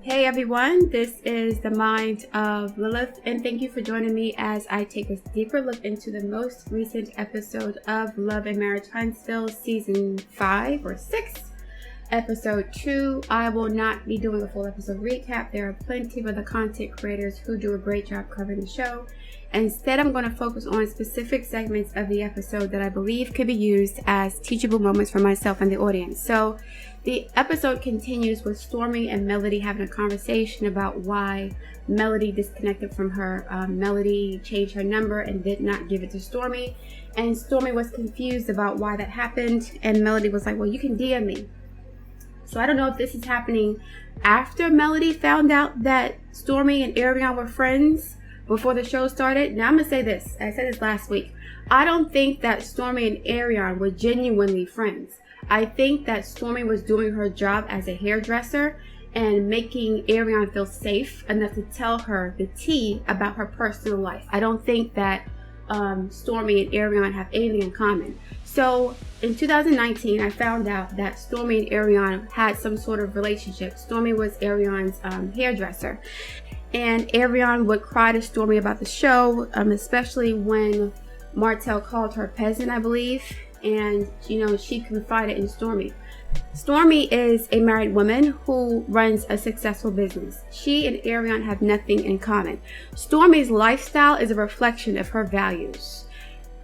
Hey everyone, this is the Mind of Lilith, and thank you for joining me as I take a deeper look into the most recent episode of Love and Marriage Huntsville Season 5 or 6, Episode 2. I will not be doing a full episode recap. There are plenty of other content creators who do a great job covering the show. Instead, I'm going to focus on specific segments of the episode that I believe could be used as teachable moments for myself and the audience. So the episode continues with Stormi and Melody having a conversation about why Melody disconnected from her. Melody changed her number and did not give it to Stormi. And Stormi was confused about why that happened. And Melody was like, well, you can DM me. So I don't know if this is happening after Melody found out that Stormi and Arion were friends before the show started. Now I'm going to say this. I said this last week. I don't think that Stormi and Arion were genuinely friends. I think that Stormi was doing her job as a hairdresser and making Arion feel safe enough to tell her the tea about her personal life. I don't think that Stormi and Arion have anything in common. So in 2019, I found out that Stormi and Arion had some sort of relationship. Stormi was Arion's hairdresser. And Arion would cry to Stormi about the show, especially when Martell called her a peasant, I believe. And, she confided in Stormi. Stormi is a married woman who runs a successful business. She and Arion have nothing in common. Stormi's lifestyle is a reflection of her values.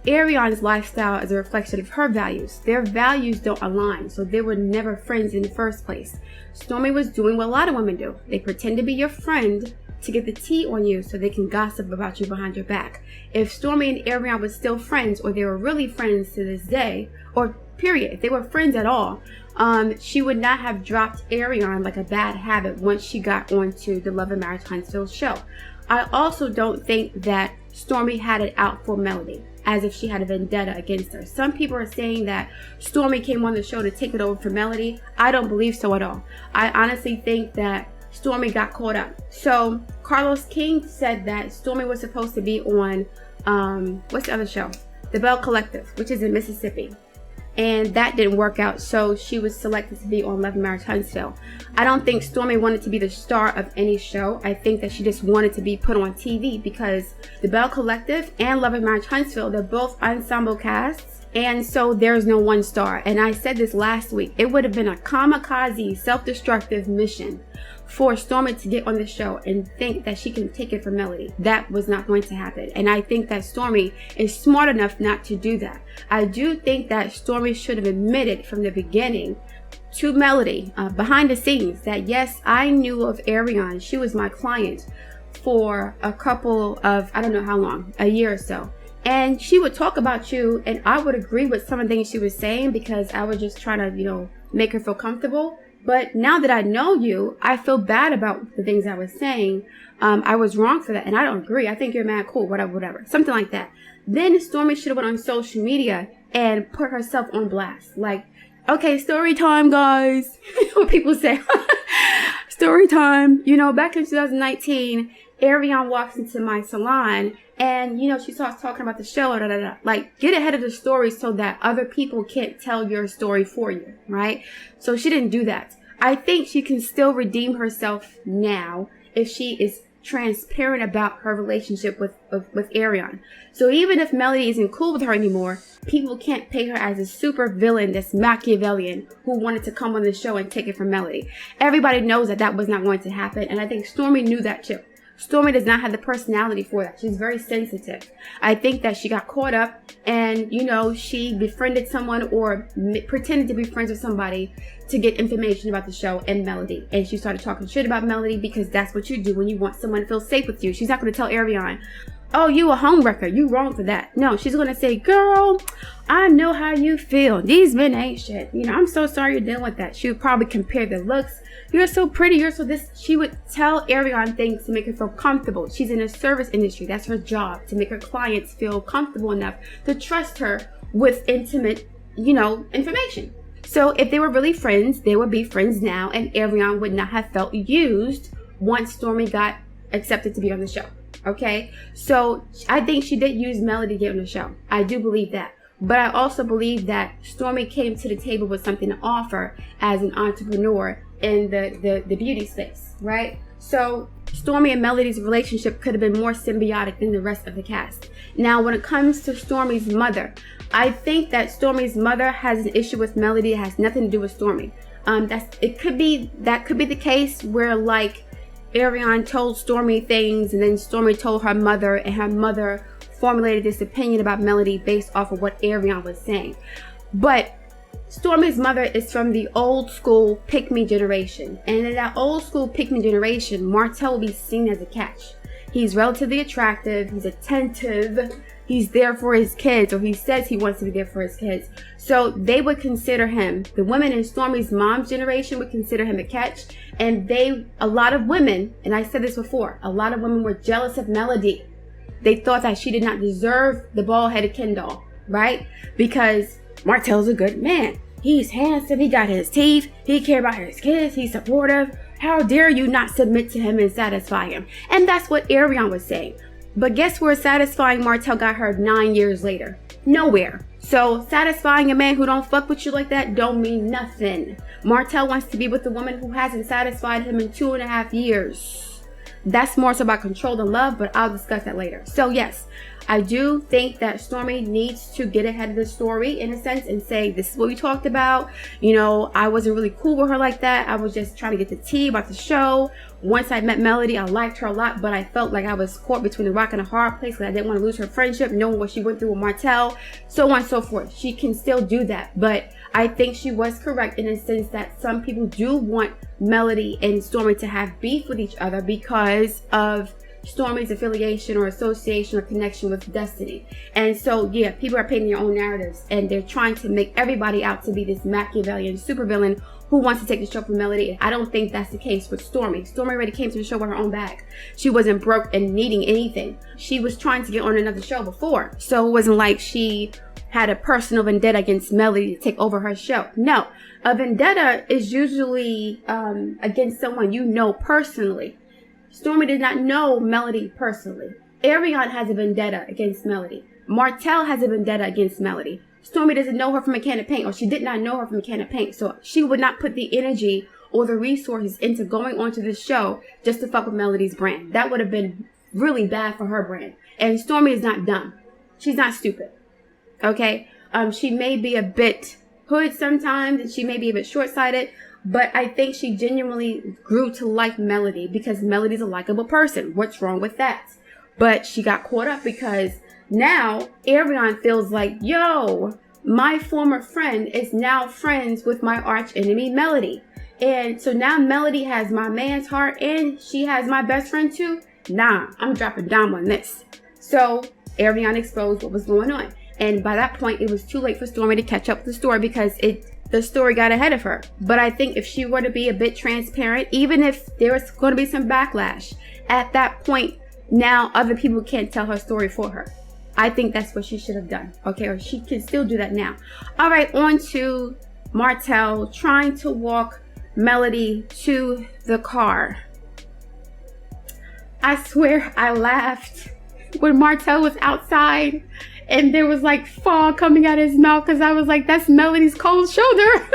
Arion's lifestyle is a reflection of her values. Their values don't align, so they were never friends in the first place. Stormi was doing what a lot of women do. They pretend to be your friend to get the tea on you so they can gossip about you behind your back. If Stormi and Arion were still friends, or they were really friends to this day, or period, if they were friends at all, she would not have dropped Arion like a bad habit once she got onto the Love and Marriage Huntsville show. I also don't think that Stormi had it out for Melody, as if she had a vendetta against her. Some people are saying that Stormi came on the show to take it over for Melody. I don't believe so at all. I honestly think that Stormi got caught up. So Carlos King said that Stormi was supposed to be on, what's the other show? The Bell Collective, which is in Mississippi. And that didn't work out, so she was selected to be on Love and Marriage Huntsville. I don't think Stormi wanted to be the star of any show. I think that she just wanted to be put on TV because the Bell Collective and Love and Marriage Huntsville, they're both ensemble casts. And so there's no one star. And I said this last week. It would have been a kamikaze, self-destructive mission for Stormi to get on the show and think that she can take it from Melody. That was not going to happen. And I think that Stormi is smart enough not to do that. I do think that Stormi should have admitted from the beginning to Melody, behind the scenes, that yes, I knew of Arion. She was my client for a couple of, I don't know how long, a year or so. And she would talk about you, and I would agree with some of the things she was saying because I was just trying to, make her feel comfortable. But now that I know you, I feel bad about the things I was saying. I was wrong for that, and I don't agree. I think you're mad cool, whatever. Something like that. Then Stormi should have went on social media and put herself on blast. Like, okay, story time, guys. What people say. Story time. Back in 2019, Arion walks into my salon and, she starts talking about the show. Like, get ahead of the story so that other people can't tell your story for you, right? So she didn't do that. I think she can still redeem herself now if she is transparent about her relationship with Arion. So even if Melody isn't cool with her anymore, people can't pay her as a super villain that's Machiavellian who wanted to come on the show and take it from Melody. Everybody knows that was not going to happen, and I think Stormi knew that too. Stormi does not have the personality for that. She's very sensitive. I think that she got caught up and, she befriended someone or pretended to be friends with somebody to get information about the show and Melody. And she started talking shit about Melody because that's what you do when you want someone to feel safe with you. She's not going to tell Arion, oh, you a homewrecker. You wrong for that. No, she's going to say, girl, I know how you feel. These men ain't shit. I'm so sorry you're dealing with that. She would probably compare their looks. You're so pretty. You're so this. She would tell Arion things to make her feel comfortable. She's in a service industry. That's her job, to make her clients feel comfortable enough to trust her with intimate, information. So if they were really friends, they would be friends now, and Arion would not have felt used once Stormi got accepted to be on the show. Okay, so I think she did use Melody to get on the show. I do believe that. But I also believe that Stormi came to the table with something to offer as an entrepreneur in the beauty space, right? So Stormi and Melody's relationship could have been more symbiotic than the rest of the cast. Now, when it comes to Stormi's mother, I think that Stormi's mother has an issue with Melody. It has nothing to do with Stormi. That could be the case where like Ariane told Stormi things and then Stormi told her mother, and her mother formulated this opinion about Melody based off of what Ariane was saying. But Stormi's mother is from the old school pick-me generation, and in that old school pick-me generation, Martel will be seen as a catch. He's relatively attractive, he's attentive, he's there for his kids, or he says he wants to be there for his kids. So they would consider him, the women in Stormi's mom's generation would consider him a catch, and a lot of women, and I said this before, a lot of women were jealous of Melody. They thought that she did not deserve the bald-headed Ken doll, right? Because Martel's a good man. He's handsome, he got his teeth, he cares about his kids, he's supportive. How dare you not submit to him and satisfy him? And that's what Ariane was saying. But guess where satisfying Martel got her 9 years later? Nowhere. So satisfying a man who don't fuck with you like that don't mean nothing. Martel wants to be with a woman who hasn't satisfied him in 2.5 years. That's more so about control than love, but I'll discuss that later. So yes, I do think that Stormi needs to get ahead of the story in a sense and say, this is what we talked about. You know, I wasn't really cool with her like that. I was just trying to get the tea about the show. Once I met Melody, I liked her a lot, but I felt like I was caught between a rock and a hard place because I didn't want to lose her friendship, knowing what she went through with Martel, so on and so forth. She can still do that, but I think she was correct in the sense that some people do want Melody and Stormi to have beef with each other because of Stormi's affiliation or association or connection with Destiny. And so yeah, people are painting their own narratives and they're trying to make everybody out to be this Machiavellian supervillain who wants to take the show from Melody. I don't think that's the case with Stormi. Stormi already came to the show with her own bag. She wasn't broke and needing anything. She was trying to get on another show before, so it wasn't like she had a personal vendetta against Melody to take over her show. No, a vendetta is usually against someone you know personally. Stormi did not know Melody personally. Ariane has a vendetta against Melody. Martel has a vendetta against Melody. Stormi doesn't know her from a can of paint, or she did not know her from a can of paint, so she would not put the energy or the resources into going onto this show just to fuck with Melody's brand. That would have been really bad for her brand. And Stormi is not dumb. She's not stupid. Okay? She may be a bit hood sometimes, and she may be a bit short-sighted, but I think she genuinely grew to like Melody because Melody's a likable person. What's wrong with that? But she got caught up because now Ariane feels like, yo, my former friend is now friends with my arch enemy Melody. And so now Melody has my man's heart and she has my best friend too. Nah, I'm dropping down on this. So Ariane exposed what was going on. And by that point, it was too late for Stormi to catch up with the story because the story got ahead of her. But I think if she were to be a bit transparent, even if there was going to be some backlash, at that point, now other people can't tell her story for her. I think that's what she should have done. Okay, or she can still do that now. All right, on to Martel trying to walk Melody to the car. I swear I laughed when Martel was outside and there was like fog coming out of his mouth because I was like, that's Melody's cold shoulder.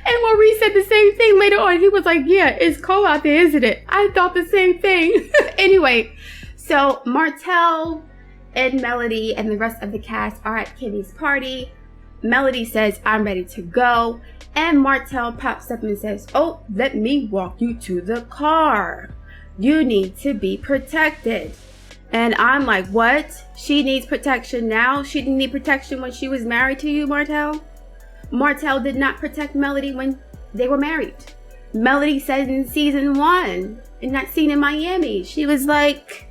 And Maurice said the same thing later on. He was like, yeah, it's cold out there, isn't it? I thought the same thing. Anyway, so Martel and Melody and the rest of the cast are at Kimmy's party. Melody says, I'm ready to go. And Martel pops up and says, oh, let me walk you to the car. You need to be protected. And I'm like, what? She needs protection now? She didn't need protection when she was married to you, Martel? Martel did not protect Melody when they were married. Melody said in season 1, in that scene in Miami, she was like,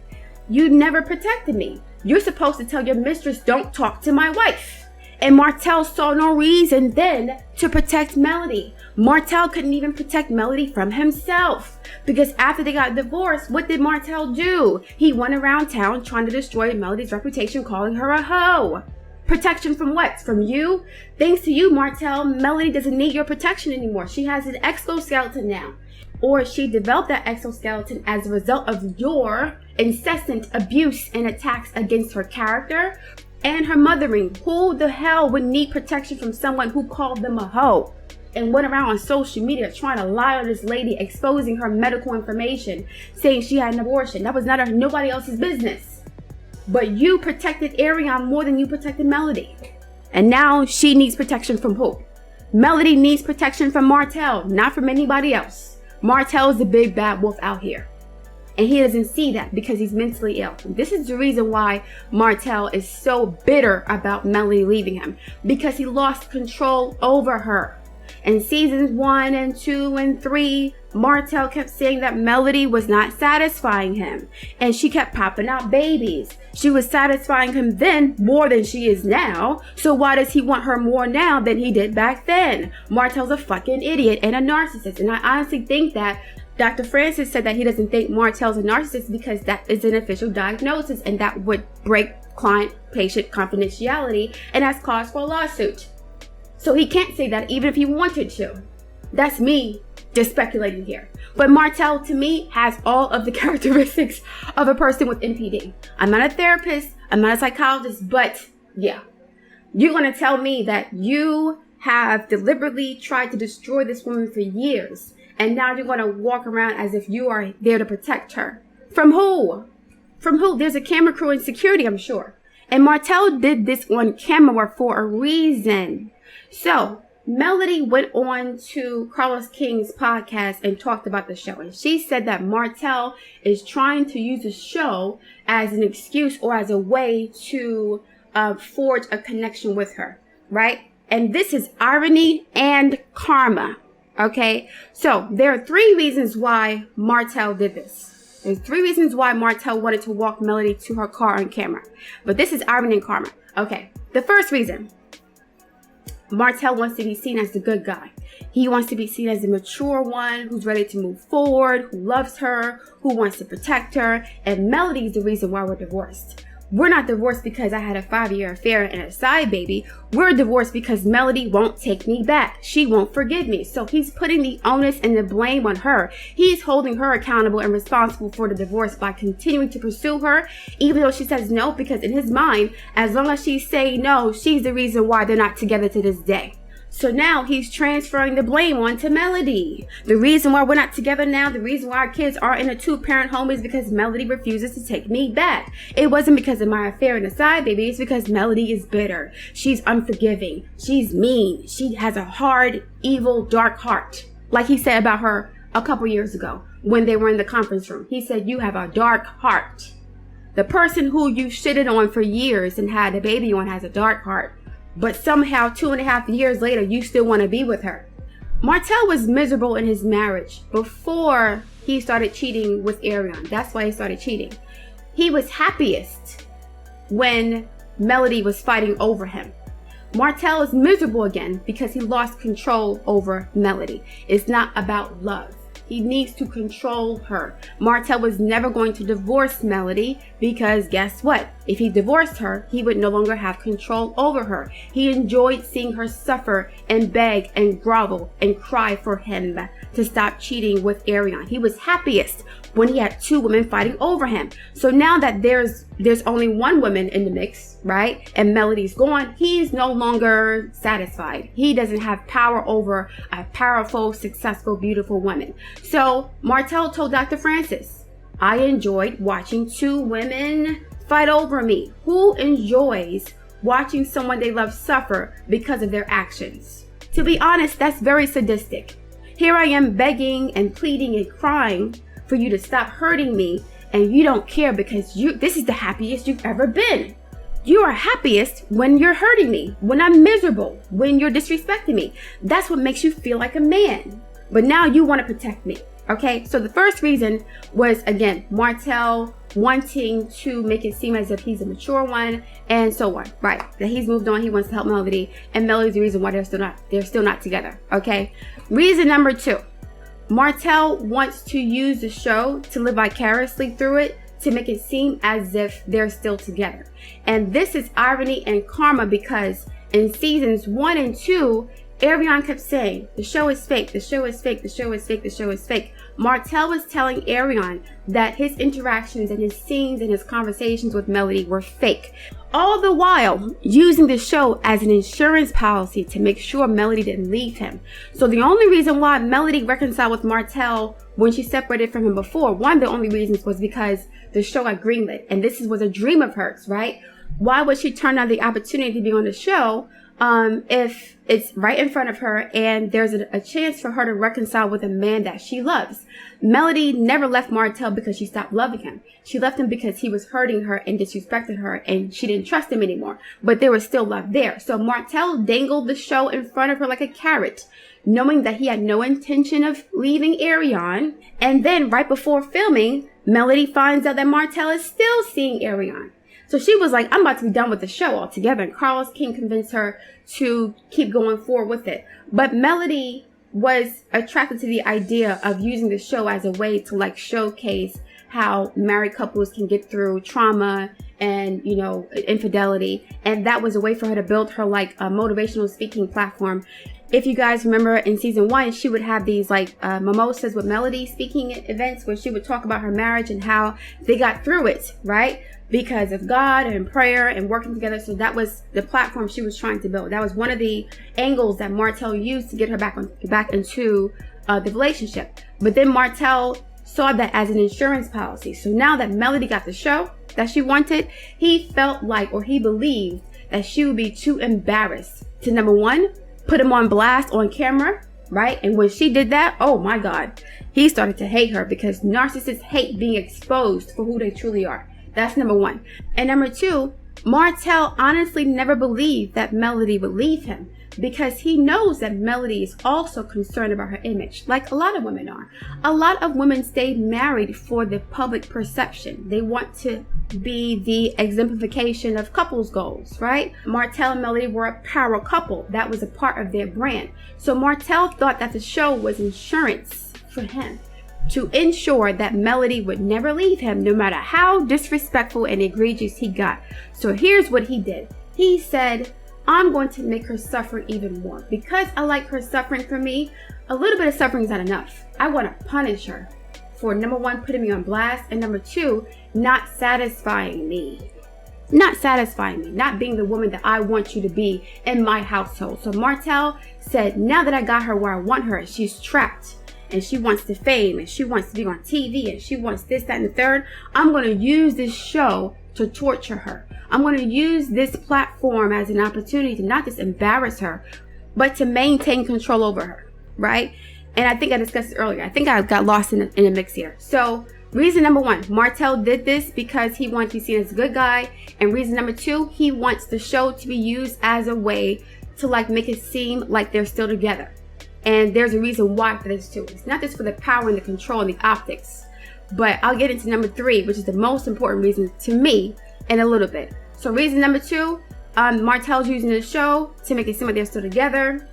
you never protected me. You're supposed to tell your mistress, don't talk to my wife. And Martel saw no reason then to protect Melody. Martel couldn't even protect Melody from himself. Because after they got divorced, what did Martel do? He went around town trying to destroy Melody's reputation, calling her a hoe. Protection from what? From you? Thanks to you, Martel, Melody doesn't need your protection anymore. She has an exoskeleton now. Or she developed that exoskeleton as a result of your incessant abuse and attacks against her character and her mothering. Who the hell would need protection from someone who called them a hoe? and went around on social media trying to lie on this lady, exposing her medical information, saying she had an abortion. That was nobody else's business. But you protected Ariane more than you protected Melody. And now she needs protection from who? Melody needs protection from Martell, not from anybody else. Martell is the big bad wolf out here. And he doesn't see that because he's mentally ill. This is the reason why Martell is so bitter about Melody leaving him, because he lost control over her. In seasons 1 and 2 and 3, Martell kept saying that Melody was not satisfying him, and she kept popping out babies. She was satisfying him then more than she is now, so why does he want her more now than he did back then? Martell's a fucking idiot and a narcissist, and I honestly think that Dr. Francis said that he doesn't think Martell's a narcissist because that is an official diagnosis, and that would break client-patient confidentiality, and that's cause for a lawsuit. So he can't say that even if he wanted to. That's me just speculating here. But Martell, to me, has all of the characteristics of a person with NPD. I'm not a therapist, I'm not a psychologist, but yeah. You're going to tell me that you have deliberately tried to destroy this woman for years, and now you're going to walk around as if you are there to protect her. From who? From who? There's a camera crew and security, I'm sure. And Martell did this on camera for a reason. So, Melody went on to Carlos King's podcast and talked about the show. And she said that Martell is trying to use the show as an excuse or as a way to forge a connection with her, right? And this is irony and karma, okay? So, there are 3 reasons why Martell did this. There's 3 reasons why Martell wanted to walk Melody to her car on camera. But this is irony and karma. Okay, the first reason. Martell wants to be seen as the good guy. He wants to be seen as the mature one who's ready to move forward, who loves her, who wants to protect her. And Melody is the reason why we're divorced. We're not divorced because I had a 5-year affair and a side baby. We're divorced because Melody won't take me back. She won't forgive me. So he's putting the onus and the blame on her. He's holding her accountable and responsible for the divorce by continuing to pursue her, even though she says no, because in his mind, as long as she's saying no, she's the reason why they're not together to this day. So now he's transferring the blame onto Melody. The reason why we're not together now, the reason why our kids are in a 2-parent home is because Melody refuses to take me back. It wasn't because of my affair and a side baby. It's because Melody is bitter. She's unforgiving. She's mean. She has a hard, evil, dark heart. Like he said about her a couple years ago when they were in the conference room. He said, "You have a dark heart." The person who you shitted on for years and had a baby on has a dark heart. But somehow 2.5 years later, you still want to be with her. Martell was miserable in his marriage before he started cheating with Ariane. That's why he started cheating. He was happiest when Melody was fighting over him. Martell is miserable again because he lost control over Melody. It's not about love. He needs to control her. Martell was never going to divorce Melody because guess what? If he divorced her, he would no longer have control over her. He enjoyed seeing her suffer and beg and grovel and cry for him to stop cheating with Ariane. He was happiest when he had 2 women fighting over him. So now that there's only 1 woman in the mix, right? And Melody's gone, he's no longer satisfied. He doesn't have power over a powerful, successful, beautiful woman. So Martell told Dr. Francis, "I enjoyed watching 2 women fight over me." Who enjoys watching someone they love suffer because of their actions? To be honest, that's very sadistic. Here I am begging and pleading and crying for you to stop hurting me, and you don't care because this is the happiest you've ever been. You are happiest when you're hurting me, when I'm miserable, when you're disrespecting me. That's what makes you feel like a man. But now you want to protect me. Okay, so the first reason was, again, Martell wanting to make it seem as if he's a mature one and so on, right? That he's moved on, he wants to help Melody, and Melody's the reason why they're still not together, okay? Reason number 2, Martell wants to use the show to live vicariously through it to make it seem as if they're still together. And this is irony and karma because in seasons 1 and 2, Ariane kept saying, "The show is fake, the show is fake, the show is fake, the show is fake." Martell was telling Arion that his interactions and his scenes and his conversations with Melody were fake, all the while using the show as an insurance policy to make sure Melody didn't leave him. So the only reason why Melody reconciled with Martell when she separated from him before, one of the only reasons was because the show got greenlit, and this was a dream of hers, right? Why would she turn down the opportunity to be on the show if it's right in front of her and there's a chance for her to reconcile with a man that she loves? Melody never left Martell because she stopped loving him. She left him because he was hurting her and disrespected her, and she didn't trust him anymore. But there was still love there. So Martell dangled the show in front of her like a carrot, knowing that he had no intention of leaving Arion. And then right before filming, Melody finds out that Martell is still seeing Arion. So she was like, I'm about to be done with the show altogether. And Carlos King convinced her to keep going forward with it. But Melody was attracted to the idea of using the show as a way to like showcase how married couples can get through trauma and, you know, infidelity. And that was a way for her to build her like a motivational speaking platform. If you guys remember in season 1, she would have these like mimosas with Melody speaking events where she would talk about her marriage and how they got through it, right? Because of God and prayer and working together. So that was the platform she was trying to build. That was one of the angles that Martell used to get her back into the relationship. But then Martell saw that as an insurance policy. So now that Melody got the show that she wanted, he felt like, or he believed that she would be too embarrassed to, number one, put him on blast on camera, right? And when she did that, oh my God, he started to hate her because narcissists hate being exposed for who they truly are. That's number one. And number two, Martell honestly never believed that Melody would leave him because he knows that Melody is also concerned about her image, like a lot of women are. A lot of women stay married for the public perception. They want to be the exemplification of couples goals, right? Martell and Melody were a power couple. That was a part of their brand. So Martell thought that the show was insurance for him, to ensure that Melody would never leave him, no matter how disrespectful and egregious he got. So here's what he did. He said, I'm going to make her suffer even more. Because I like her suffering for me, a little bit of suffering is not enough. I want to punish her for, number one, putting me on blast, and number two, not satisfying me. Not being the woman that I want you to be in my household. So Martell said, now that I got her where I want her, she's trapped. And she wants the fame, and she wants to be on TV, and she wants this, that, and the third. I'm going to use this show to torture her. I'm going to use this platform as an opportunity to not just embarrass her, but to maintain control over her, right? And I think I discussed it earlier. I think I got lost in a mix here. So reason number one, Martell did this because he wants to be seen as a good guy. And reason number two, he wants the show to be used as a way to like make it seem like they're still together. And there's a reason why for this too. It's not just for the power and the control and the optics, but I'll get into number three, which is the most important reason to me in a little bit. So reason number two, Martell's using the show to make it seem like they're still together.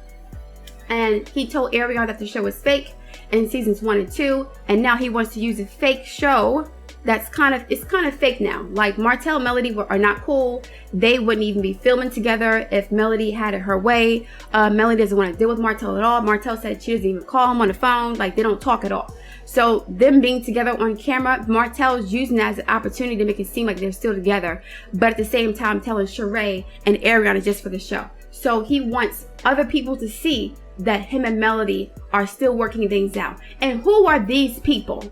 And he told Arion that the show was fake in seasons 1 and 2. And now he wants to use a fake show that's kind of fake now. Like Martell and Melody are not cool. They wouldn't even be filming together if Melody had it her way. Melody doesn't want to deal with Martell at all. Martell said she doesn't even call him on the phone. Like they don't talk at all. So them being together on camera, Martell is using that as an opportunity to make it seem like they're still together. But at the same time telling Sheree and Ariana just for the show. So he wants other people to see that him and Melody are still working things out. And who are these people?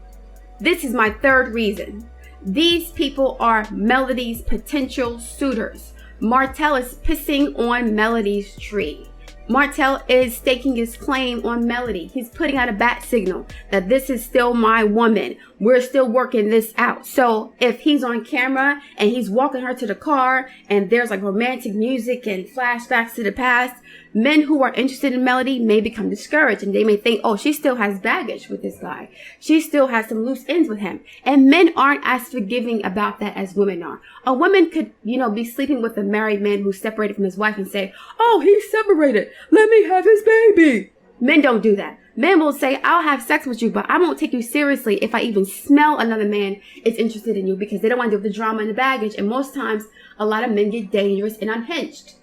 This is my third reason. These people are Melody's potential suitors. Martell is pissing on Melody's tree. Martell is staking his claim on Melody. He's putting out a bat signal that this is still my woman. We're still working this out. So if he's on camera and he's walking her to the car and there's like romantic music and flashbacks to the past, men who are interested in Melody may become discouraged and they may think, oh, she still has baggage with this guy. She still has some loose ends with him. And men aren't as forgiving about that as women are. A woman could, be sleeping with a married man who's separated from his wife and say, oh, he's separated. Let me have his baby. Men don't do that. Men will say, I'll have sex with you, but I won't take you seriously if I even smell another man is interested in you, because they don't want to deal with the drama and the baggage. And most times, a lot of men get dangerous and unhinged.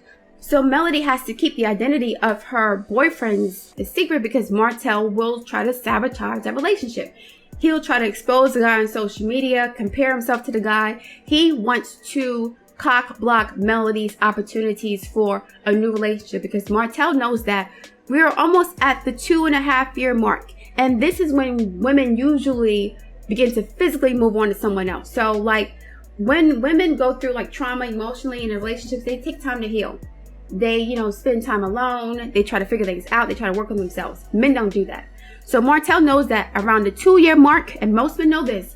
So Melody has to keep the identity of her boyfriend's a secret because Martell will try to sabotage that relationship. He'll try to expose the guy on social media, compare himself to the guy. He wants to cock block Melody's opportunities for a new relationship because Martell knows that we're almost at the 2.5-year mark. And this is when women usually begin to physically move on to someone else. So like when women go through like trauma emotionally in their relationships, they take time to heal. They, spend time alone. They try to figure things out. They try to work on themselves. Men don't do that. So Martell knows that around the 2-year mark, and most men know this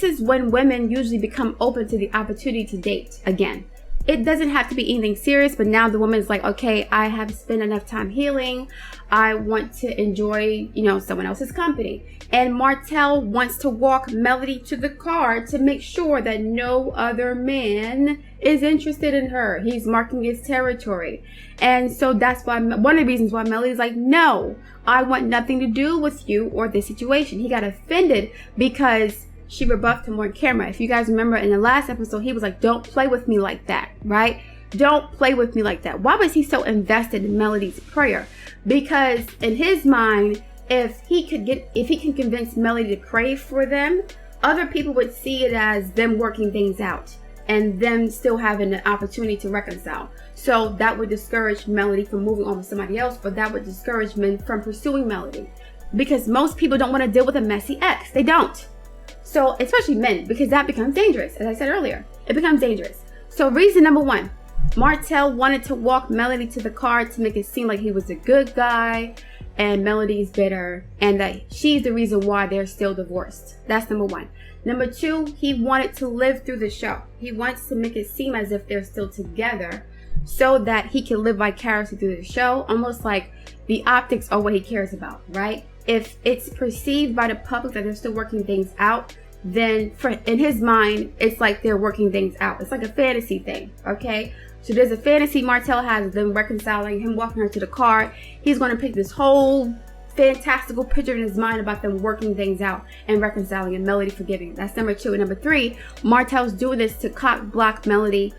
is when women usually become open to the opportunity to date again. It doesn't have to be anything serious, but now the woman is like, okay, I have spent enough time healing. I want to enjoy, someone else's company. And Martell wants to walk Melody to the car to make sure that no other man is interested in her. He's marking his territory. And so that's why, one of the reasons why Melody's like, no, I want nothing to do with you or this situation. He got offended because she rebuffed him on camera. If you guys remember in the last episode, he was like, don't play with me like that, right? Don't play with me like that. Why was he so invested in Melody's prayer? Because in his mind, if he can convince Melody to pray for them, other people would see it as them working things out and them still having the opportunity to reconcile. So that would discourage Melody from moving on with somebody else, but that would discourage men from pursuing Melody because most people don't want to deal with a messy ex. They don't. So especially men, because that becomes dangerous. As I said earlier, it becomes dangerous. So reason number 1, Martell wanted to walk Melody to the car to make it seem like he was a good guy and Melody's bitter and that she's the reason why they're still divorced. That's number 1. Number 2, he wanted to live through the show. He wants to make it seem as if they're still together so that he can live vicariously through the show, almost like the optics are what he cares about, right? If it's perceived by the public that they're still working things out, then in his mind, it's like they're working things out. It's like a fantasy thing, okay? So there's a fantasy Martell has of them reconciling, him walking her to the car. He's going to pick this whole fantastical picture in his mind about them working things out and reconciling and Melody forgiving. That's number 2. And number 3, Martell's doing this to cock block Melody,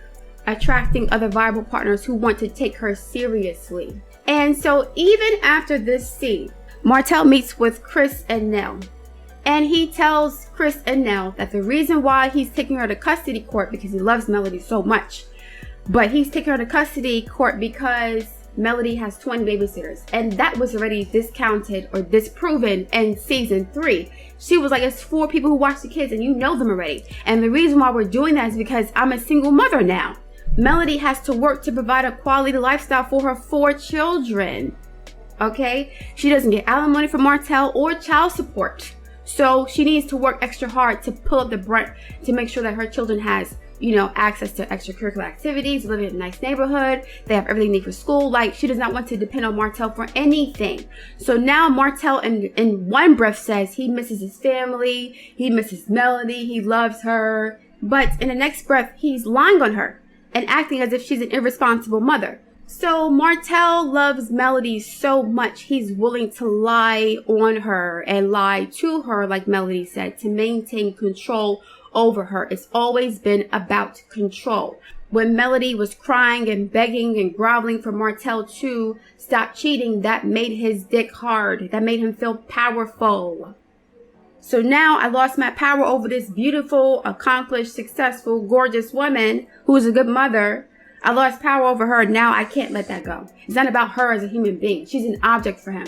attracting other viable partners who want to take her seriously. And so even after this scene, Martell meets with Chris and Nell. And he tells Chris and Nell that the reason why he's taking her to custody court because he loves Melody so much. But he's taking her to custody court because Melody has 20 babysitters. And that was already discounted or disproven in season 3. She was like, it's 4 people who watch the kids and you know them already. And the reason why we're doing that is because I'm a single mother now. Melody has to work to provide a quality lifestyle for her 4 children. Okay? She doesn't get alimony from Martell or child support. So she needs to work extra hard to pull up the brunt to make sure that her children has, access to extracurricular activities, living in a nice neighborhood. They have everything they need for school. Like, she does not want to depend on Martell for anything. So now Martell in one breath says he misses his family, he misses Melody, he loves her. But in the next breath, he's lying on her and acting as if she's an irresponsible mother. So Martell loves Melody so much, he's willing to lie on her and lie to her, like Melody said, to maintain control over her. It's always been about control. When Melody was crying and begging and groveling for Martell to stop cheating, that made his dick hard. That made him feel powerful. So now I lost my power over this beautiful, accomplished, successful, gorgeous woman who is a good mother. I lost power over her. Now I can't let that go. It's not about her as a human being. She's an object for him.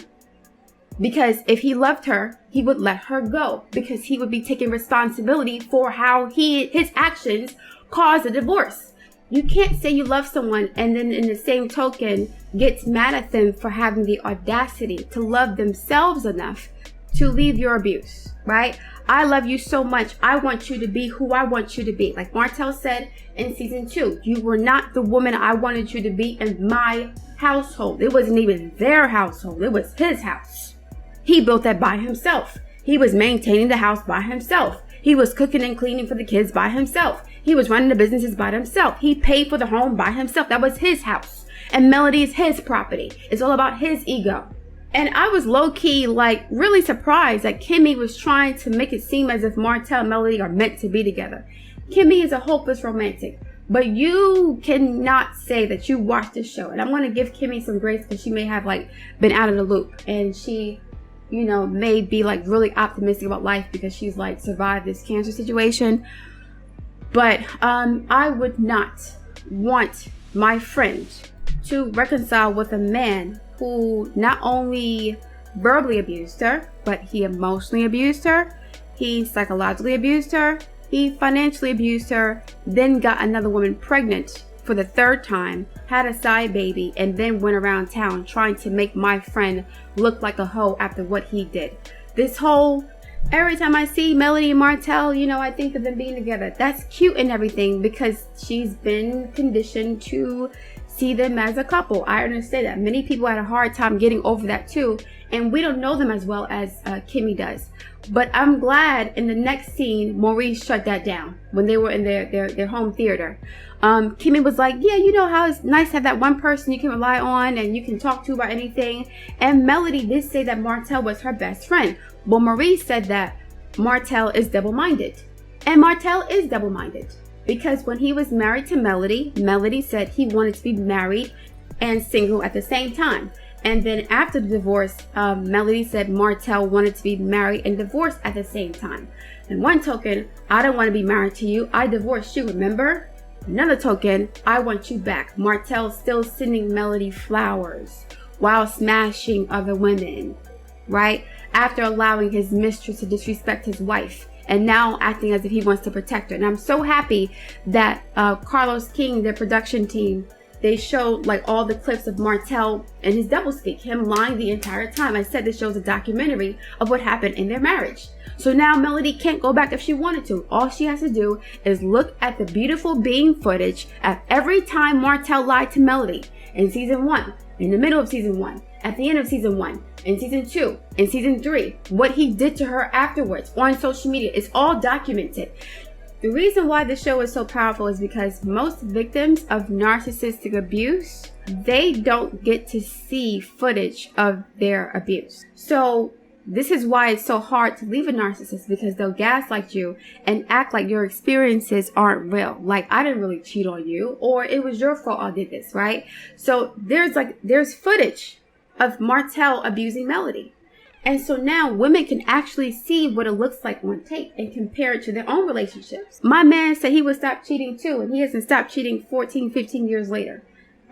Because if he loved her, he would let her go. Because he would be taking responsibility for how his actions caused a divorce. You can't say you love someone and then in the same token get mad at them for having the audacity to love themselves enough to leave your abuse, right? I love you so much. I want you to be who I want you to be. Like Martell said in season 2, you were not the woman I wanted you to be in my household. It wasn't even their household. It was his house. He built that by himself. He was maintaining the house by himself. He was cooking and cleaning for the kids by himself. He was running the businesses by himself. He paid for the home by himself. That was his house. And Melody is his property. It's all about his ego. And I was low-key, really surprised that Kimmy was trying to make it seem as if Martell and Melody are meant to be together. Kimmy is a hopeless romantic. But you cannot say that you watched this show. And I'm going to give Kimmy some grace because she may have like been out of the loop. And she, you know, may be like really optimistic about life because she's like survived this cancer situation. But I would not want my friend to reconcile with a man who not only verbally abused her, but he emotionally abused her, he psychologically abused her, he financially abused her, then got another woman pregnant for the third time, had a side baby, and then went around town trying to make my friend look like a hoe after what he did. This whole, every time I see Melody and Martell, you know, I think of them being together. That's cute and everything because she's been conditioned to see them as a couple. I understand that. Many people had a hard time getting over that too, and we don't know them as well as Kimmy does. But I'm glad in the next scene, Maurice shut that down when they were in their home theater. Kimmy was like, yeah, you know how it's nice to have that one person you can rely on and you can talk to about anything. And Melody did say that Martell was her best friend. Well, Maurice said that Martell is double-minded. And Martell is double-minded. Because when he was married to Melody, Melody said he wanted to be married and single at the same time. And then after the divorce, Melody said Martell wanted to be married and divorced at the same time. And one token, I don't want to be married to you. I divorced you, remember? Another token, I want you back. Martell still sending Melody flowers while smashing other women, right? After allowing his mistress to disrespect his wife. And now acting as if he wants to protect her. And I'm so happy that Carlos King, their production team, they showed like all the clips of Martell and his doublespeak, him lying the entire time. I said this shows a documentary of what happened in their marriage. So now Melody can't go back if she wanted to. All she has to do is look at the beautiful beam footage at every time Martell lied to Melody in season 1, in the middle of season 1, at the end of season 1, in season 2, in season 3, what he did to her afterwards on social media. It's all documented. The reason why the show is so powerful is because most victims of narcissistic abuse, they don't get to see footage of their abuse. So this is why it's so hard to leave a narcissist, because they'll gaslight you and act like your experiences aren't real. Like, I didn't really cheat on you, or it was your fault I did this, right? So there's footage of Martell abusing Melody. And so now women can actually see what it looks like on tape and compare it to their own relationships. My man said he would stop cheating too, and he hasn't stopped cheating 14, 15 years later.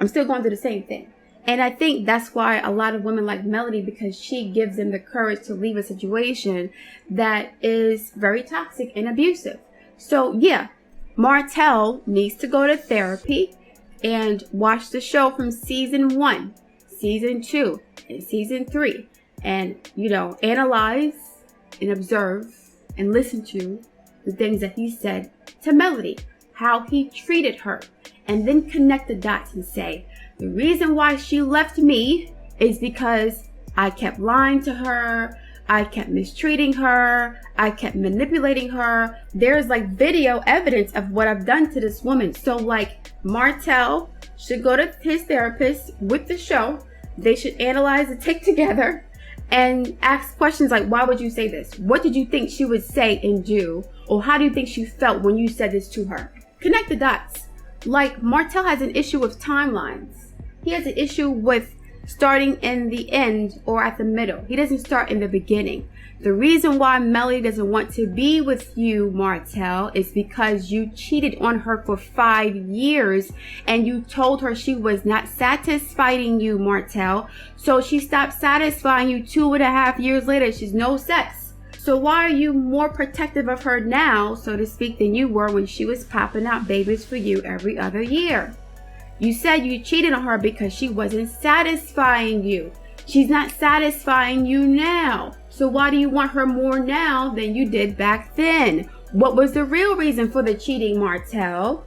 I'm still going through the same thing. And I think that's why a lot of women like Melody, because she gives them the courage to leave a situation that is very toxic and abusive. So yeah, Martell needs to go to therapy and watch the show from season 1, season 2, and season 3. And, you know, analyze and observe and listen to the things that he said to Melody, how he treated her, and then connect the dots and say, the reason why she left me is because I kept lying to her, I kept mistreating her, I kept manipulating her. There's like video evidence of what I've done to this woman. So like Martell should go to his therapist with the show. They should analyze the tape together and ask questions like, why would you say this? What did you think she would say and do? Or how do you think she felt when you said this to her? Connect the dots. Like, Martell has an issue with timelines. He has an issue with starting in the end or at the middle. He doesn't start in the beginning. The reason why Melody doesn't want to be with you, Martell, is because you cheated on her for 5 years and you told her she was not satisfying you, Martell. So she stopped satisfying you 2.5 years later. She's no sex. So why are you more protective of her now, so to speak, than you were when she was popping out babies for you every other year? You said you cheated on her because she wasn't satisfying you. She's not satisfying you now. So why do you want her more now than you did back then? What was the real reason for the cheating, Martell?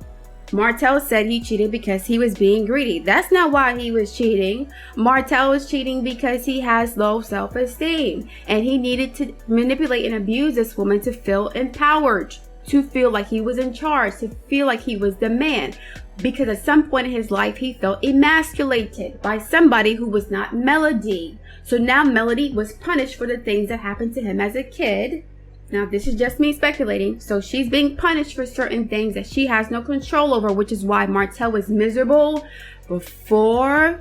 Martell said he cheated because he was being greedy. That's not why he was cheating. Martell was cheating because he has low self-esteem and he needed to manipulate and abuse this woman to feel empowered, to feel like he was in charge, to feel like he was the man. Because at some point in his life, he felt emasculated by somebody who was not Melody. So now Melody was punished for the things that happened to him as a kid. Now, this is just me speculating. So she's being punished for certain things that she has no control over, which is why Martell was miserable before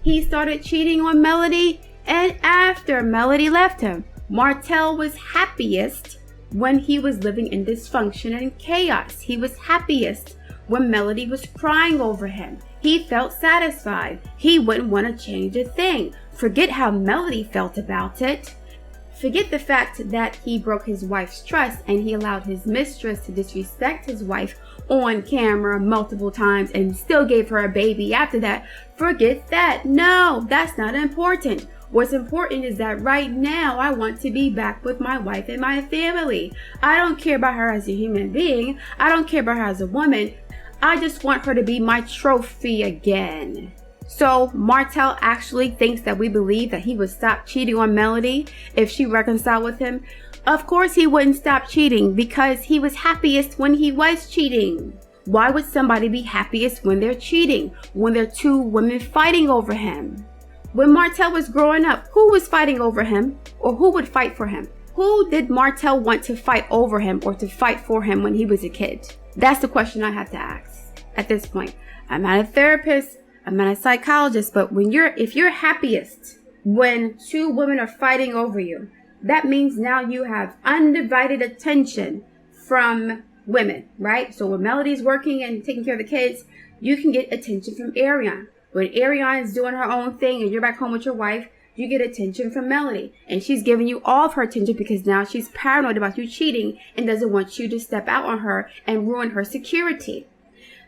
he started cheating on Melody and after Melody left him. Martell was happiest when he was living in dysfunction and chaos. He was happiest when Melody was crying over him. He felt satisfied. He wouldn't want to change a thing. Forget how Melody felt about it. Forget the fact that he broke his wife's trust and he allowed his mistress to disrespect his wife on camera multiple times and still gave her a baby after that. Forget that. No, that's not important. What's important is that right now I want to be back with my wife and my family. I don't care about her as a human being. I don't care about her as a woman. I just want her to be my trophy again. So Martell actually thinks that we believe that he would stop cheating on Melody if she reconciled with him. Of course he wouldn't stop cheating because he was happiest when he was cheating. Why would somebody be happiest when they're cheating? When there are two women fighting over him? When Martell was growing up, who was fighting over him? Or who would fight for him? Who did Martell want to fight over him or to fight for him when he was a kid? That's the question I have to ask at this point. I'm not a therapist. I'm not a psychologist, but if you're happiest when two women are fighting over you, that means now you have undivided attention from women, right? So when Melody's working and taking care of the kids, you can get attention from Ariane. When Ariane is doing her own thing and you're back home with your wife, you get attention from Melody. And she's giving you all of her attention because now she's paranoid about you cheating and doesn't want you to step out on her and ruin her security.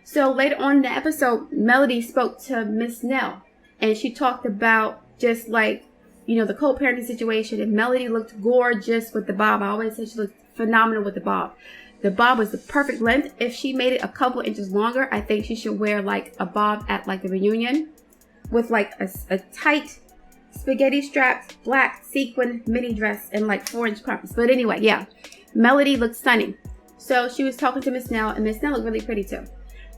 So later on in the episode, Melody spoke to Miss Nell and she talked about just like, the co-parenting situation, and Melody looked gorgeous with the bob. I always say she looked phenomenal with the bob. The bob was the perfect length. If she made it a couple inches longer, I think she should wear like a bob at like the reunion with like a tight spaghetti strapped black sequin mini dress and like 4-inch pumps. But anyway, yeah, Melody looked stunning. So she was talking to Miss Nell, and Miss Nell looked really pretty too,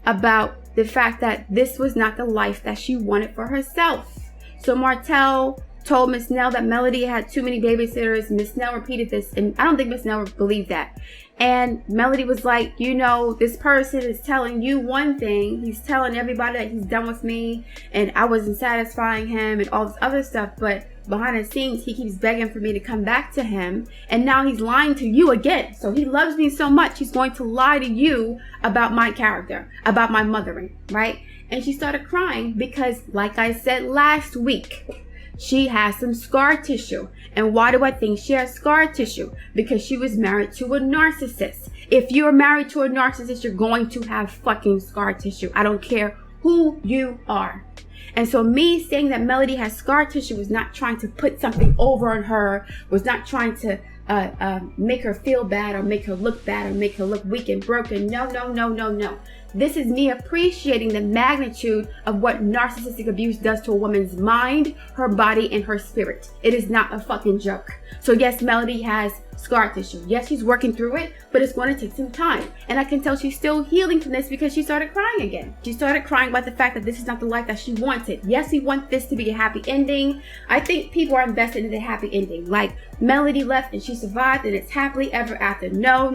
about the fact that this was not the life that she wanted for herself. So Martell told Miss Nell that Melody had too many babysitters. Miss Nell repeated this, and I don't think Miss Nell believed that. And Melody was like, this person is telling you one thing. He's telling everybody that he's done with me and I wasn't satisfying him and all this other stuff. But behind the scenes, he keeps begging for me to come back to him. And now he's lying to you again. So he loves me so much, he's going to lie to you about my character, about my mothering, right? And she started crying because, like I said last week, she has some scar tissue. And why do I think she has scar tissue? Because she was married to a narcissist. If you're married to a narcissist, you're going to have fucking scar tissue. I don't care who you are. And so me saying that Melody has scar tissue was not trying to put something over on her, was not trying to make her feel bad or make her look bad or make her look weak and broken. No. This is me appreciating the magnitude of what narcissistic abuse does to a woman's mind, her body, and her spirit. It is not a fucking joke. So yes, Melody has scar tissue. Yes, she's working through it, but it's going to take some time. And I can tell she's still healing from this because she started crying again. She started crying about the fact that this is not the life that she wanted. Yes, we want this to be a happy ending. I think people are invested in the happy ending. Like Melody left and she survived and it's happily ever after. No.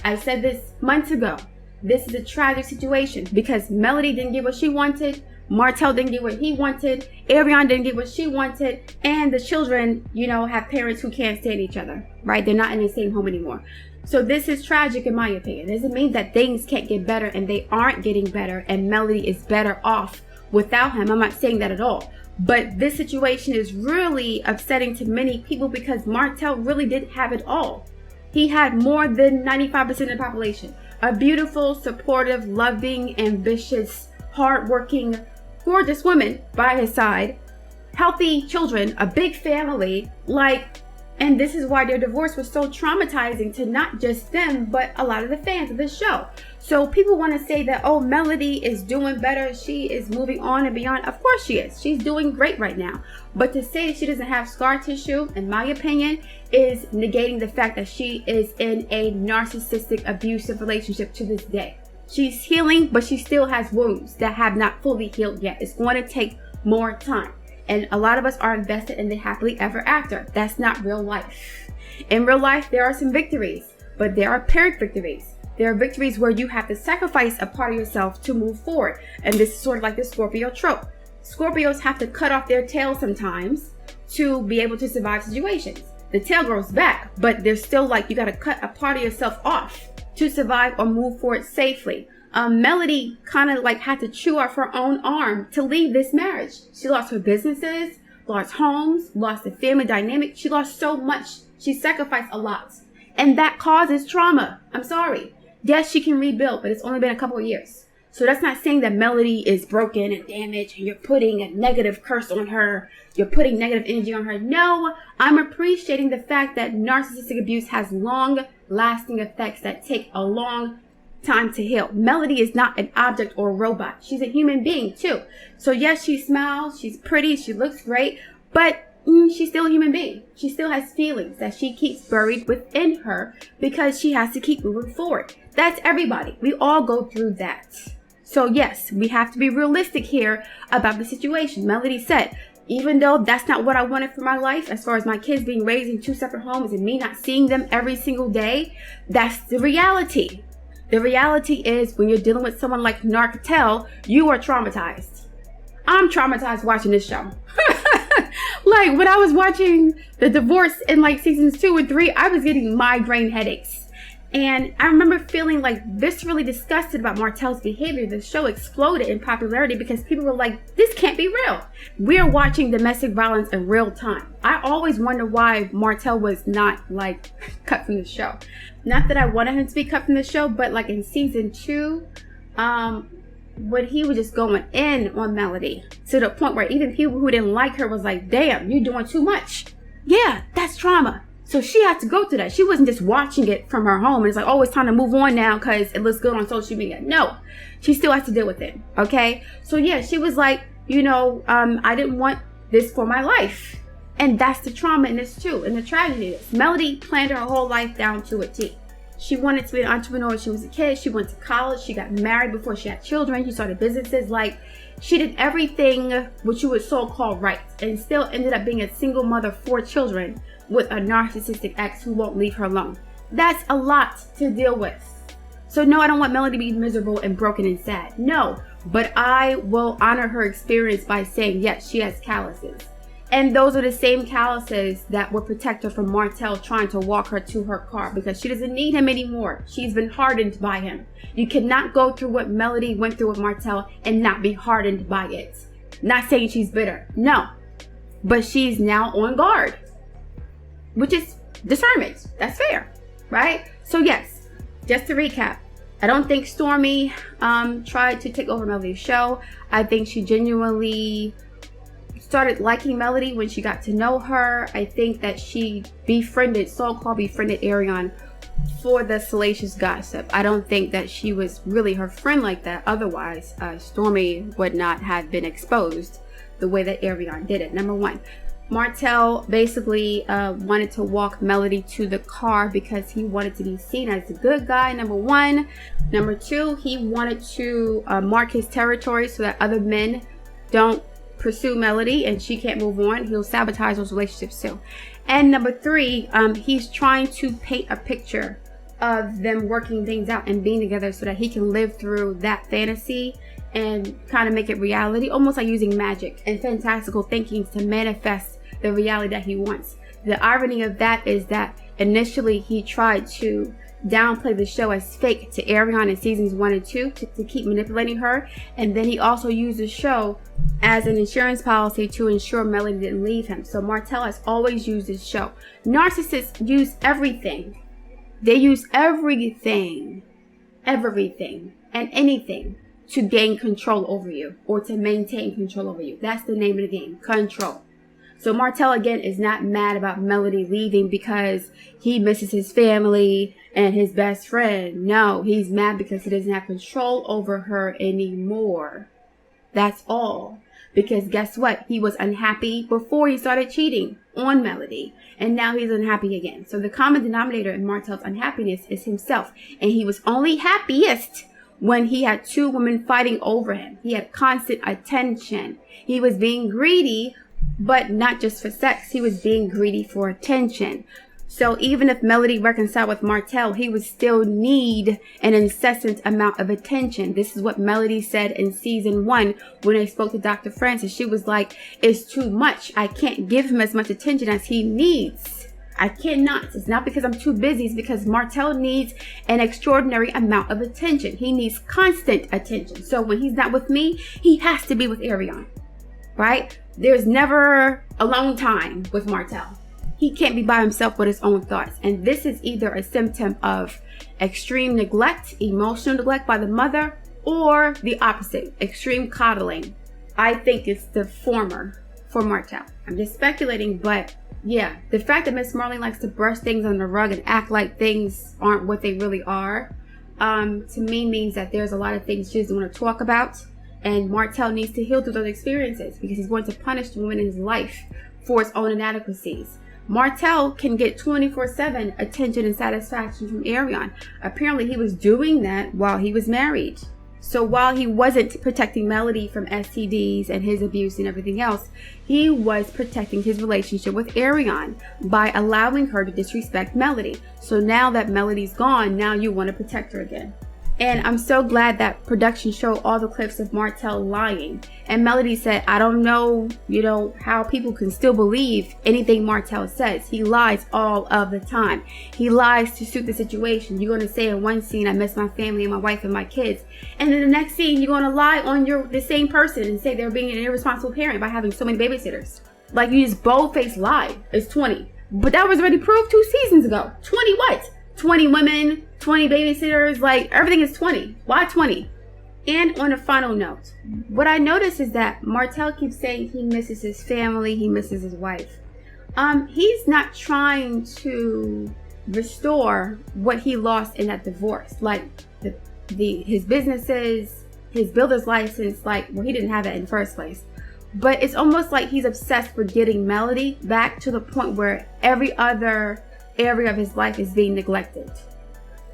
I said this months ago. This is a tragic situation because Melody didn't get what she wanted. Martell didn't get what he wanted. Ariane didn't get what she wanted. And the children, have parents who can't stand each other, right? They're not in the same home anymore. So this is tragic in my opinion. It doesn't mean that things can't get better, and they aren't getting better, and Melody is better off without him. I'm not saying that at all. But this situation is really upsetting to many people because Martell really did have it all. He had more than 95% of the population. A beautiful, supportive, loving, ambitious, hardworking, gorgeous woman by his side, healthy children, a big family, and this is why their divorce was so traumatizing to not just them, but a lot of the fans of the show. So people want to say that, oh, Melody is doing better, she is moving on and beyond. Of course she is. She's doing great right now. But to say she doesn't have scar tissue, in my opinion, is negating the fact that she is in a narcissistic, abusive relationship to this day. She's healing, but she still has wounds that have not fully healed yet. It's going to take more time. And a lot of us are invested in the happily ever after. That's not real life. In real life, there are some victories, but there are pyrrhic victories. There are victories where you have to sacrifice a part of yourself to move forward. And this is sort of like the Scorpio trope. Scorpios have to cut off their tail sometimes to be able to survive situations. The tail grows back, but there's still like you got to cut a part of yourself off to survive or move forward safely. Melody kind of like had to chew off her own arm to leave this marriage. She lost her businesses, lost homes, lost the family dynamic. She lost so much. She sacrificed a lot. And that causes trauma. I'm sorry. Yes, she can rebuild, but it's only been a couple of years. So that's not saying that Melody is broken and damaged and you're putting a negative curse on her. You're putting negative energy on her. No, I'm appreciating the fact that narcissistic abuse has long-lasting effects that take a long time to heal. Melody is not an object or a robot. She's a human being too. So yes, she smiles, she's pretty, she looks great, but she's still a human being. She still has feelings that she keeps buried within her because she has to keep moving forward. That's everybody. We all go through that. So yes, we have to be realistic here about the situation. Melody said, even though that's not what I wanted for my life, as far as my kids being raised in 2 separate homes and me not seeing them every single day, that's the reality. The reality is when you're dealing with someone like Martell, you are traumatized. I'm traumatized watching this show. Like when I was watching the divorce in like seasons 2 and 3, I was getting migraine headaches. And I remember feeling like viscerally disgusted about Martell's behavior. The show exploded in popularity because people were like, this can't be real. We're watching domestic violence in real time. I always wonder why Martell was not like cut from the show. Not that I wanted him to be cut from the show, but like in season 2, when he was just going in on Melody to the point where even people who didn't like her was like, damn, you're doing too much. Yeah, that's trauma. So she had to go through that. She wasn't just watching it from her home and it's like, oh, it's time to move on now because it looks good on social media. No, she still has to deal with it. Okay. So yeah, she was like, I didn't want this for my life. And that's the trauma in this too. And the tragedy is Melody planned her whole life down to a T. She wanted to be an entrepreneur when she was a kid. She went to college. She got married before she had children. She started businesses. Like she did everything which you would so-called right and still ended up being a single mother of 4 children with a narcissistic ex who won't leave her alone. That's a lot to deal with. So no, I don't want Melody to be miserable and broken and sad. No, but I will honor her experience by saying, yes, she has calluses. And those are the same calluses that will protect her from Martell trying to walk her to her car because she doesn't need him anymore. She's been hardened by him. You cannot go through what Melody went through with Martell and not be hardened by it. Not saying she's bitter. No. But she's now on guard, which is discernment. That's fair, right? So yes, just to recap, I don't think Stormi tried to take over Melody's show. I think she genuinely started liking Melody when she got to know her. I think that she so-called befriended Arion for the salacious gossip. I don't think that she was really her friend like that. Otherwise, Stormi would not have been exposed the way that Arion did it. Number 1. Martell basically wanted to walk Melody to the car because he wanted to be seen as a good guy, number 1. Number 2, he wanted to mark his territory so that other men don't pursue Melody and she can't move on. He'll sabotage those relationships too. And number 3, he's trying to paint a picture of them working things out and being together so that he can live through that fantasy and kind of make it reality, almost like using magic and fantastical thinkings to manifest the reality that he wants. The irony of that is that initially he tried to downplay the show as fake to Arion in seasons 1 and 2 to keep manipulating her, and then he also used the show as an insurance policy to ensure Melody didn't leave him. So Martell has always used this show. Narcissists use everything. They use everything and anything to gain control over you or to maintain control over you. That's the name of the game, control. So Martell again is not mad about Melody leaving because he misses his family and his best friend. No, he's mad because he doesn't have control over her anymore. That's all. Because guess what? He was unhappy before he started cheating on Melody. And now he's unhappy again. So the common denominator in Martell's unhappiness is himself. And he was only happiest when he had 2 women fighting over him. He had constant attention. He was being greedy, but not just for sex. He was being greedy for attention. So even if Melody reconciled with Martell, he would still need an incessant amount of attention. This is what Melody said in season 1 when they spoke to Dr. Francis. She was like, it's too much. I can't give him as much attention as he needs. I cannot. It's not because I'm too busy. It's because Martell needs an extraordinary amount of attention. He needs constant attention. So when he's not with me, he has to be with Ariane, right? There's never alone time with Martell. He can't be by himself with his own thoughts. And this is either a symptom of extreme neglect, emotional neglect by the mother, or the opposite, extreme coddling. I think it's the former for Martell. I'm just speculating, but yeah, the fact that Miss Marlene likes to brush things on the rug and act like things aren't what they really are, to me means that there's a lot of things she doesn't want to talk about. And Martell needs to heal through those experiences because he's going to punish the woman in his life for his own inadequacies. Martell can get 24/7 attention and satisfaction from Ariane. Apparently he was doing that while he was married. So while he wasn't protecting Melody from STDs and his abuse and everything else, he was protecting his relationship with Ariane by allowing her to disrespect Melody. So now that Melody's gone, now you want to protect her again. And I'm so glad that production showed all the clips of Martell lying. And Melody said, I don't know, how people can still believe anything Martell says. He lies all of the time. He lies to suit the situation. You're going to say in one scene, I miss my family and my wife and my kids. And then the next scene, you're going to lie on the same person and say they're being an irresponsible parent by having so many babysitters. Like you just bold-faced lie. It's 20. But that was already proved 2 seasons ago. 20 what? 20 women, 20 babysitters, like everything is 20. Why 20? And on a final note, what I noticed is that Martell keeps saying he misses his family, he misses his wife. He's not trying to restore what he lost in that divorce, like his businesses, his builder's license, he didn't have that in the first place. But it's almost like he's obsessed with getting Melody back to the point where every other area of his life is being neglected.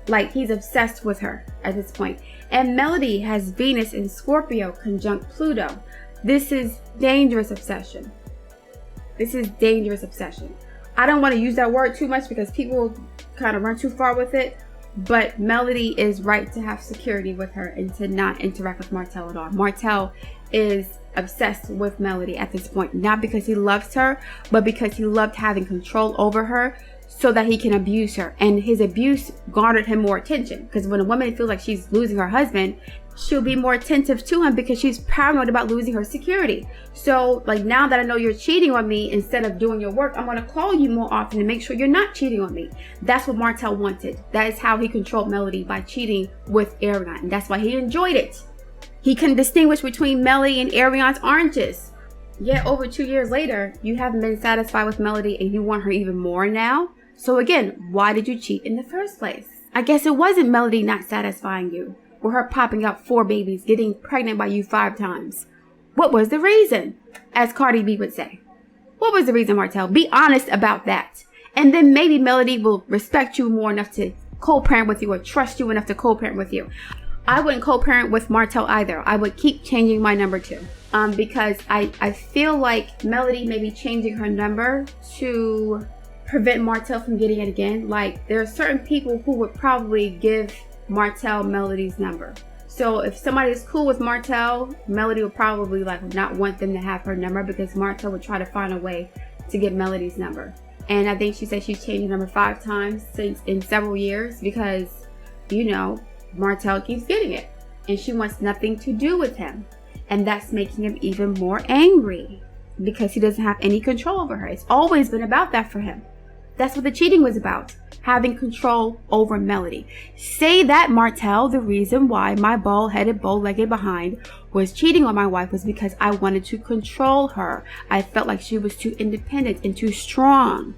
Like he's obsessed with her at this point. And Melody has Venus in Scorpio conjunct Pluto. This is dangerous obsession. This is dangerous obsession. I don't want to use that word too much because people kind of run too far with it. But Melody is right to have security with her and to not interact with Martell at all. Martell is obsessed with Melody at this point. Not because he loves her, but because he loved having control over her so that he can abuse her. And his abuse garnered him more attention. Because when a woman feels like she's losing her husband, she'll be more attentive to him because she's paranoid about losing her security. So now that I know you're cheating on me, instead of doing your work, I'm going to call you more often to make sure you're not cheating on me. That's what Martell wanted. That is how he controlled Melody, by cheating with Ariane. And that's why he enjoyed it. He can distinguish between Melody and Ariane's oranges. Yet over 2 years later, you haven't been satisfied with Melody and you want her even more now. So again, why did you cheat in the first place? I guess it wasn't Melody not satisfying you, or her popping out 4 babies, getting pregnant by you 5 times. What was the reason? As Cardi B would say. What was the reason, Martell? Be honest about that. And then maybe Melody will respect you more enough to co-parent with you, or trust you enough to co-parent with you. I wouldn't co-parent with Martell either. I would keep changing my number too. Because I feel like Melody may be changing her number to prevent Martell from getting it again. Like, there are certain people who would probably give Martell Melody's number. So if somebody's cool with Martell, Melody would probably not want them to have her number, because Martell would try to find a way to get Melody's number. And I think she said she's changed her number 5 times in several years because, Martell keeps getting it. And she wants nothing to do with him. And that's making him even more angry because he doesn't have any control over her. It's always been about that for him. That's what the cheating was about. Having control over Melody. Say that, Martell, the reason why my bald-headed, bow-legged behind was cheating on my wife was because I wanted to control her. I felt like she was too independent and too strong.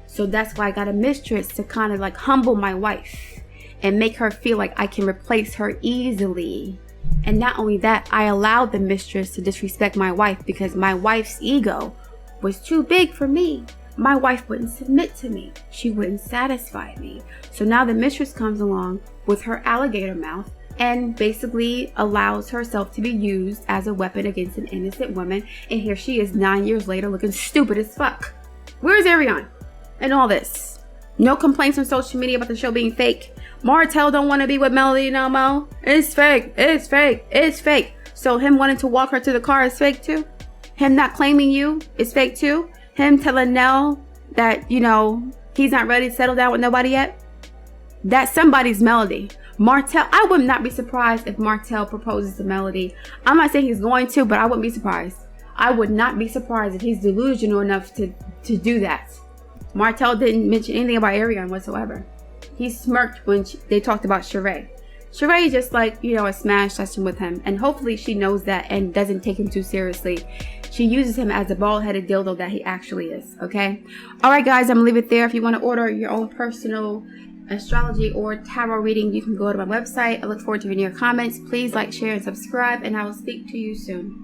So that's why I got a mistress to kind of humble my wife and make her feel like I can replace her easily. And not only that, I allowed the mistress to disrespect my wife because my wife's ego was too big for me. My wife wouldn't submit to me. She wouldn't satisfy me. So now the mistress comes along with her alligator mouth and basically allows herself to be used as a weapon against an innocent woman. And here she is 9 years later looking stupid as fuck. Where's Ariane and all this? No complaints on social media about the show being fake. Martell don't want to be with Melody no more. It's fake. It's fake. It's fake. So him wanting to walk her to the car is fake too? Him not claiming you is fake too? Him telling Nell that, you know, he's not ready to settle down with nobody yet? That's somebody's Melody. Martell, I would not be surprised if Martell proposes to Melody. I'm not saying he's going to, but I wouldn't be surprised. I would not be surprised if he's delusional enough to do that. Martell didn't mention anything about Ariane whatsoever. He smirked when they talked about Sheree. Sheree is just like, you know, a smash session with him. And hopefully she knows that and doesn't take him too seriously. She uses him as a bald-headed dildo that he actually is, okay? Alright guys, I'm going to leave it there. If you want to order your own personal astrology or tarot reading, you can go to my website. I look forward to reading your comments. Please like, share, and subscribe, and I will speak to you soon.